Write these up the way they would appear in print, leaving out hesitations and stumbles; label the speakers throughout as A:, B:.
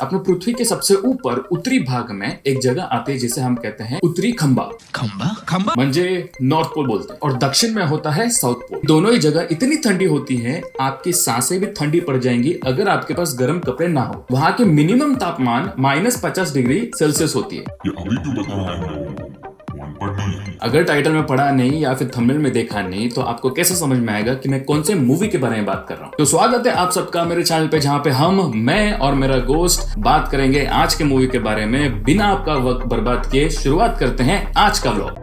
A: अपने पृथ्वी के सबसे ऊपर उत्तरी भाग में एक जगह आती है जिसे हम कहते हैं उत्तरी खंबा।
B: खंबा खंबा
A: म्हणजे नॉर्थ पोल बोलते हैं, और दक्षिण में होता है साउथ पोल। दोनों ही जगह इतनी ठंडी होती है, आपकी सांसें भी ठंडी पड़ जाएंगी अगर आपके पास गर्म कपड़े ना हो। वहाँ के मिनिमम तापमान -50 डिग्री सेल्सियस होती है।
C: ये अभी क्यों बता रहा है वो? पढ़ना नहीं।
A: अगर टाइटल में पढ़ा नहीं या फिर थंबनेल में देखा नहीं तो आपको कैसे समझ में आएगा कि मैं कौन से मूवी के बारे में बात कर रहा हूँ। तो स्वागत है आप सबका मेरे चैनल पे, जहाँ पे मैं और मेरा दोस्त बात करेंगे आज के मूवी के बारे में। बिना आपका वक्त बर्बाद किए शुरुआत करते हैं आज का व्लॉग।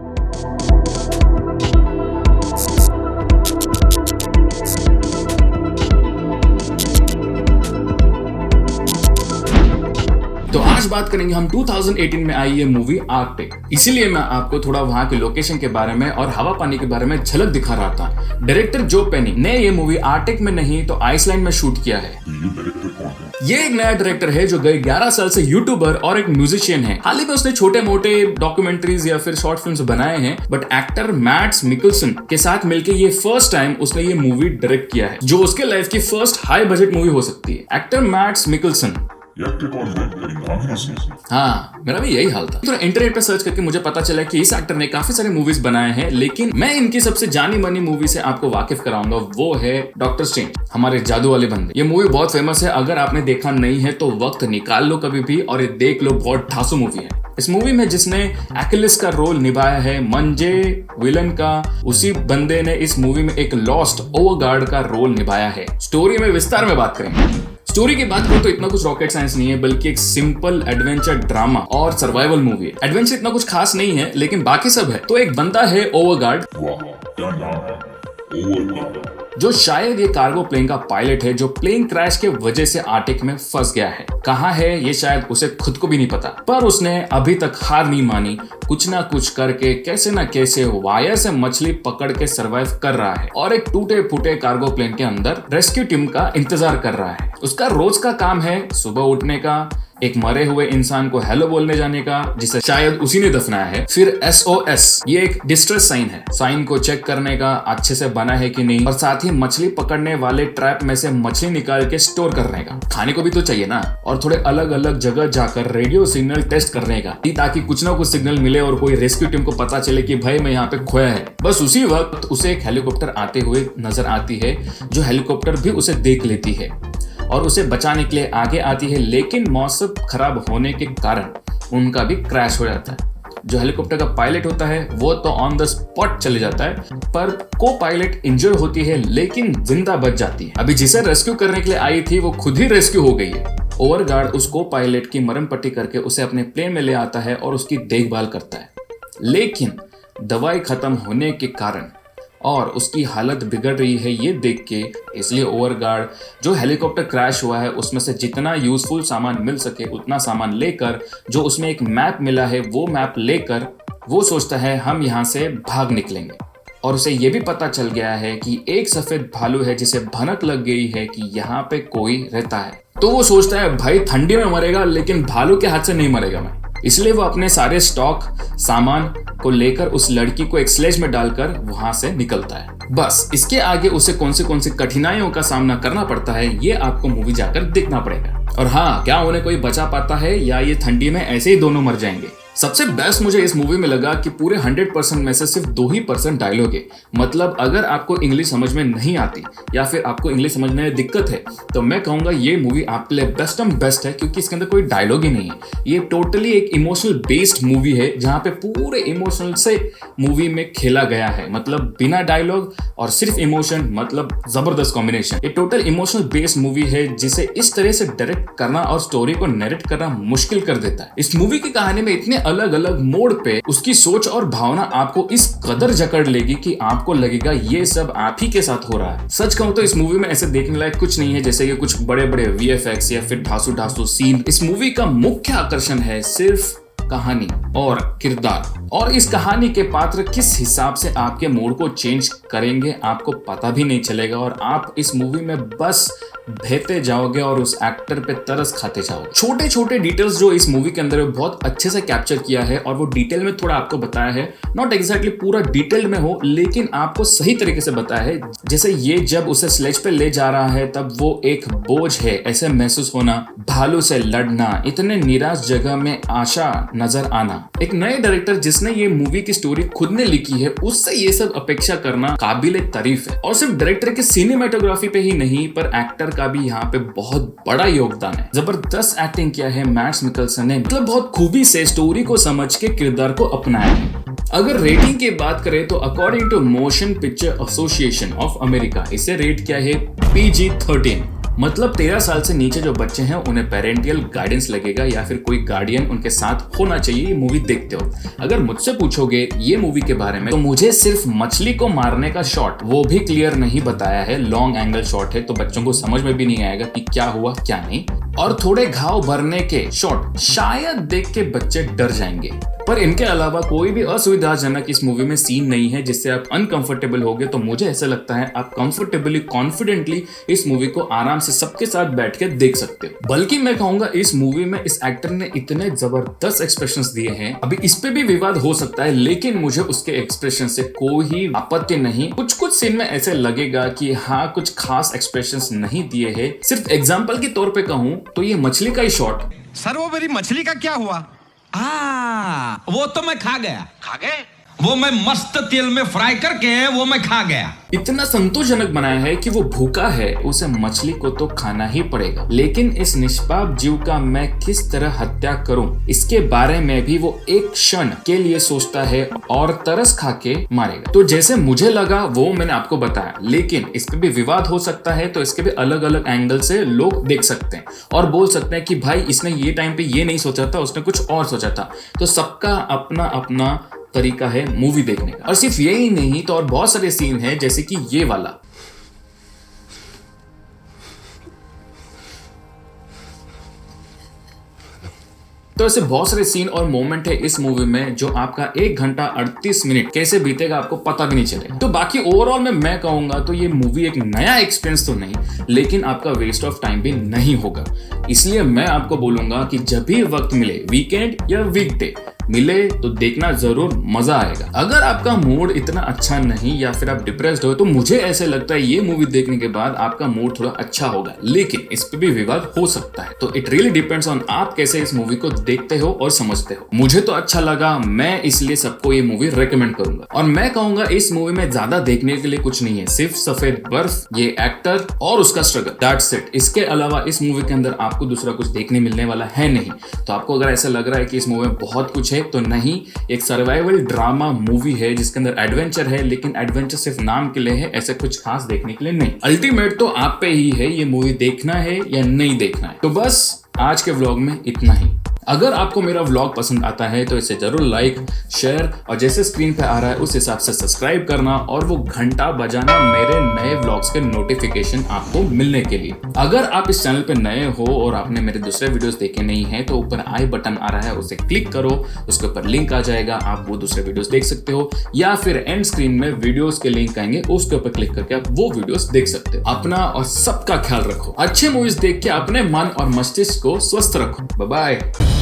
A: तो आज बात करेंगे हम 2018 में आई ये मूवी आर्कटिक। इसीलिए मैं आपको थोड़ा वहां के लोकेशन के बारे में और हवा पानी के बारे में झलक दिखा रहा था। डायरेक्टर जो पेनी ने ये मूवी आर्कटिक में नहीं तो आइसलैंड में शूट किया है।
C: ये डायरेक्टर कौन है?
A: ये एक नया डायरेक्टर है जो गए 11 साल से यूट्यूबर और एक म्यूजिशियन है। हाल ही में उसने छोटे मोटे डॉक्यूमेंट्रीज या फिर शॉर्ट फिल्म्स बनाए हैं, बट एक्टर मैट्स मिकल्सन के साथ मिलकर ये फर्स्ट टाइम उसने ये मूवी डायरेक्ट किया है, जो उसके लाइफ की फर्स्ट हाई बजट मूवी हो सकती है। Actor Mads Mikkelsen.
C: ये एक्टर कौन है? मेरी नाम ही नहीं सुनी।
A: हाँ, मेरा भी यही हाल था। तो इंटरनेट पे सर्च करके मुझे पता चला कि इस एक्टर ने काफी सारे मूवीज बनाए हैं, लेकिन मैं इनकी सबसे जानी मानी मूवी से आपको वाकिफ कराऊंगा। वो है डॉक्टर स्ट्रेंज, हमारे जादू वाले बंदे। ये मूवी बहुत फेमस है, अगर आपने देखा नहीं है तो वक्त निकाल लो कभी भी और ये देख लो। बहुत ठासू मूवी है। इस मूवी में जिसने एक्लिस का रोल निभाया है, मंजे विलन का, उसी बंदे ने इस मूवी में एक लॉस्ट ओवरगार्ड का रोल निभाया है। स्टोरी में विस्तार में बात करेंगे। स्टोरी की बात करूं तो इतना कुछ रॉकेट साइंस नहीं है, बल्कि एक सिंपल एडवेंचर ड्रामा और सर्वाइवल मूवी है। एडवेंचर इतना कुछ खास नहीं है, लेकिन बाकी सब है। तो एक बंदा है ओवरगार्ड,
C: वाह, क्या नाम है? ओवरगार्ड।
A: जो शायद ये कार्गो प्लेन का पायलट है, जो प्लेन क्रैश के वजह से आर्कटिक में फंस गया है। कहाँ है ये शायद उसे खुद को भी नहीं पता, पर उसने अभी तक हार नहीं मानी। कुछ ना कुछ करके कैसे ना कैसे वायर से मछली पकड़ के सरवाइव कर रहा है और एक टूटे फूटे कार्गो प्लेन के अंदर रेस्क्यू टीम का इंतजार कर रहा है। उसका रोज का काम है सुबह उठने का, एक मरे हुए इंसान को हेलो बोलने जाने का, जिसे शायद उसी ने दफनाया है। फिर SOS, ये एक डिस्ट्रेस साइन है, साइन को चेक करने का अच्छे से बना है कि नहीं, और साथ ही मछली पकड़ने वाले ट्रैप में से मछली निकाल के स्टोर करने का। खाने को भी तो चाहिए ना, और थोड़े अलग अलग जगह जाकर रेडियो सिग्नल टेस्ट करने का, ताकि कुछ ना कुछ सिग्नल मिले और कोई रेस्क्यू टीम को पता चले कि भाई मैं यहाँ पे खोया है। बस उसी वक्त उसे एक हेलीकॉप्टर आते हुए नजर आती है, जो हेलीकॉप्टर भी उसे देख लेती है और उसे बचाने के लिए आगे आती है, लेकिन मौसम खराब होने के कारण उनका भी क्रैश हो जाता है। जो हेलीकॉप्टर का पायलट होता है वो तो ऑन द स्पॉट चले जाता है, पर को पायलट इंजर्ड होती है लेकिन जिंदा बच जाती है। अभी जिसे रेस्क्यू करने के लिए आई थी वो खुद ही रेस्क्यू हो गई है। ओवरगार्ड उस को पायलट की मरहम पट्टी करके उसे अपने प्लेन में ले आता है और उसकी देखभाल करता है, लेकिन दवाई खत्म होने के कारण और उसकी हालत बिगड़ रही है ये देख के, इसलिए ओवरगार्ड जो हेलीकॉप्टर क्रैश हुआ है उसमें से जितना यूजफुल सामान मिल सके उतना सामान लेकर, जो उसमें एक मैप मिला है वो मैप लेकर वो सोचता है हम यहाँ से भाग निकलेंगे। और उसे ये भी पता चल गया है कि एक सफेद भालू है जिसे भनक लग गई है कि यहाँ पे कोई रहता है। तो वो सोचता है भाई ठंडी में मरेगा लेकिन भालू के हाथ से नहीं मरेगा मैं, इसलिए वो अपने सारे स्टॉक सामान को लेकर उस लड़की को एक स्लेज में डालकर वहां से निकलता है। बस इसके आगे उसे कौन सी कठिनाइयों का सामना करना पड़ता है ये आपको मूवी जाकर देखना पड़ेगा। और हाँ, क्या उन्हें कोई बचा पाता है या ये ठंडी में ऐसे ही दोनों मर जाएंगे। सबसे बेस्ट मुझे इस मूवी में लगा कि पूरे 100% में से सिर्फ 2% डायलॉग है। मतलब अगर आपको इंग्लिश समझ में नहीं आती या फिर आपको इंग्लिश समझने में दिक्कत है तो मैं कहूंगा ये मूवी आपके लिए बेस्ट है, क्योंकि इसके अंदर कोई डायलॉग ही नहीं है। ये टोटली एक इमोशनल बेस्ड मूवी है, जहाँ पे पूरे इमोशनल से मूवी में खेला गया है। मतलब बिना डायलॉग और सिर्फ इमोशन, मतलब जबरदस्त कॉम्बिनेशन। ये टोटल इमोशनल बेस्ड मूवी है, जिसे इस तरह से डायरेक्ट करना और स्टोरी को नरेट करना मुश्किल कर देता है। इस मूवी की कहानी में इतने अलग अलग मोड़ पे उसकी सोच और भावना आपको इस कदर जकड़ लेगी कि आपको लगेगा ये सब आप ही के साथ हो रहा है। सच कहूं तो इस मूवी में ऐसे देखने लायक कुछ नहीं है, जैसे कि कुछ बड़े बड़े VFX या फिर ढासू सीन। इस मूवी का मुख्य आकर्षण है सिर्फ कहानी और किरदार और इस कहानी के पात्र किस हिसाब से आपके मूड को चेंज करेंगे आपको पता भी नहीं चलेगा और आप इस मूवी में बस बहते जाओगे और उस एक्टर पे तरस खाते जाओगे। छोटे छोटे डिटेल्स जो इस मूवी के अंदर है बहुत अच्छे से कैप्चर किया है और वो डिटेल में थोड़ा आपको बताया है, नॉट एग्जैक्टली पूरा डिटेल में हो लेकिन आपको सही तरीके से बताया है। जैसे ये जब उसे स्लेज पे ले जा रहा है तब वो एक बोझ है ऐसे महसूस होना, भालू से लड़ना, इतने निराश जगह में आशा नजर आना। एक नए डायरेक्टर जिसने ये मूवी की स्टोरी खुद ने लिखी है उससे ये सब अपेक्षा करना काबिले तारीफ है। और सिर्फ डायरेक्टर की सिनेमेटोग्राफी पे ही नहीं पर एक्टर का भी यहाँ पे बहुत बड़ा योगदान है। जबरदस्त एक्टिंग किया है मैड्स मिकेल्सन ने, मतलब बहुत खूबी से स्टोरी को समझ के किरदार को अपनाया है। अगर रेटिंग की बात करें तो according to motion picture association of America इसे रेट किया है PG-13, मतलब 13 साल से नीचे जो बच्चे हैं उन्हें पेरेंटियल गाइडेंस लगेगा या फिर कोई गार्डियन उनके साथ होना चाहिए ये मूवी देखते हो। अगर मुझसे पूछोगे ये मूवी के बारे में तो मुझे सिर्फ मछली को मारने का शॉट वो भी क्लियर नहीं बताया है, लॉन्ग एंगल शॉट है तो बच्चों को समझ में भी नहीं आएगा कि क्या हुआ क्या नहीं, और थोड़े घाव भरने के शॉट शायद देख के बच्चे डर जाएंगे। पर इनके अलावा कोई भी असुविधाजनक इस मूवी में सीन नहीं है जिससे आप अनकंफर्टेबल होगे। तो मुझे ऐसा लगता है आप कंफर्टेबली कॉन्फिडेंटली इस मूवी को आराम से सबके साथ बैठ के देख सकते हो। बल्कि मैं कहूंगा इस मूवी में इस एक्टर ने इतने जबरदस्त एक्सप्रेशंस दिए हैं, अभी इस पे भी विवाद हो सकता है लेकिन मुझे उसके एक्सप्रेशन से कोई आपत्ति नहीं। कुछ कुछ सीन में ऐसे लगेगा कि हाँ कुछ खास एक्सप्रेशंस नहीं दिए हैं। सिर्फ एग्जाम्पल के तौर पे कहूं तो ये मछली का ही शॉट,
B: सर वो मेरी मछली का क्या हुआ? वो तो मैं खा गया। खा गए? वो मैं मस्त तेल में फ्राई करके वो मैं खा गया।
A: इतना संतोषजनक बनाया है कि वो भूखा है उसे मछली को तो खाना ही पड़ेगा, लेकिन इस निष्पाप जीव का मैं किस तरह हत्या करूं इसके बारे में भी वो एक क्षण के लिए सोचता है और तरस खा के मारेगा। तो जैसे मुझे लगा वो मैंने आपको बताया, लेकिन इस पे भी विवाद हो सकता है तो इसके भी अलग अलग एंगल से लोग देख सकते हैं और बोल सकते हैं कि भाई इसने ये टाइम पे ये नहीं सोचा था, उसने कुछ और सोचा था। तो सबका अपना अपना तरीका है मूवी देखने का। और सिर्फ यही नहीं तो और बहुत सारे सीन हैं जैसे कि ये वाला, तो ऐसे बहुत सारे सीन और मोमेंट है इस मूवी में जो आपका 1 घंटा 38 मिनट कैसे बीतेगा आपको पता भी नहीं चलेगा। तो बाकी ओवरऑल में मैं कहूंगा तो ये मूवी एक नया एक्सपीरियंस तो नहीं लेकिन आपका वेस्ट ऑफ टाइम भी नहीं होगा। इसलिए मैं आपको बोलूंगा कि जब भी वक्त मिले, वीकेंड या वीकडे मिले तो देखना जरूर, मजा आएगा। अगर आपका मूड इतना अच्छा नहीं या फिर आप डिप्रेस्ड हो तो मुझे ऐसे लगता है ये मूवी देखने के बाद आपका मूड थोड़ा अच्छा होगा, लेकिन इस पे भी विवाद हो सकता है। तो इट रियली डिपेंड्स ऑन आप कैसे इस मूवी को देखते हो और समझते हो। मुझे तो अच्छा लगा, मैं इसलिए सबको ये मूवी रेकमेंड करूंगा। और मैं कहूंगा इस मूवी में ज्यादा देखने के लिए कुछ नहीं है, सिर्फ सफेद बर्फ, ये एक्टर और उसका स्ट्रगल, दैट्स इट। इसके अलावा इस मूवी के अंदर आपको दूसरा कुछ देखने मिलने वाला है नहीं। तो आपको अगर ऐसा लग रहा है कि इस मूवी में बहुत कुछ है तो नहीं, एक सर्वाइवल ड्रामा मूवी है जिसके अंदर एडवेंचर है, लेकिन एडवेंचर सिर्फ नाम के लिए है, ऐसे कुछ खास देखने के लिए नहीं। अल्टीमेट तो आप पे ही है ये मूवी देखना है या नहीं देखना है। तो बस आज के व्लॉग में इतना ही। अगर आपको मेरा व्लॉग पसंद आता है तो इसे जरूर लाइक, शेयर और जैसे स्क्रीन पे आ रहा है उस हिसाब से सब्सक्राइब करना और वो घंटा बजाना मेरे नए व्लॉग्स के नोटिफिकेशन आपको मिलने के लिए। अगर आप इस चैनल पे नए हो और आपने मेरे दूसरे वीडियोस देखे नहीं है तो ऊपर आई बटन आ रहा है, उसे क्लिक करो, उसके ऊपर लिंक आ जाएगा, आप वो दूसरे वीडियोस देख सकते हो, या फिर एंड स्क्रीन में वीडियोस के लिंक आएंगे, उसके ऊपर क्लिक करके आप वो वीडियोस देख सकते हो। अपना और सबका ख्याल रखो, अच्छे मूवीज देख के अपने मन और मस्तिष्क को स्वस्थ रखो। Bye bye.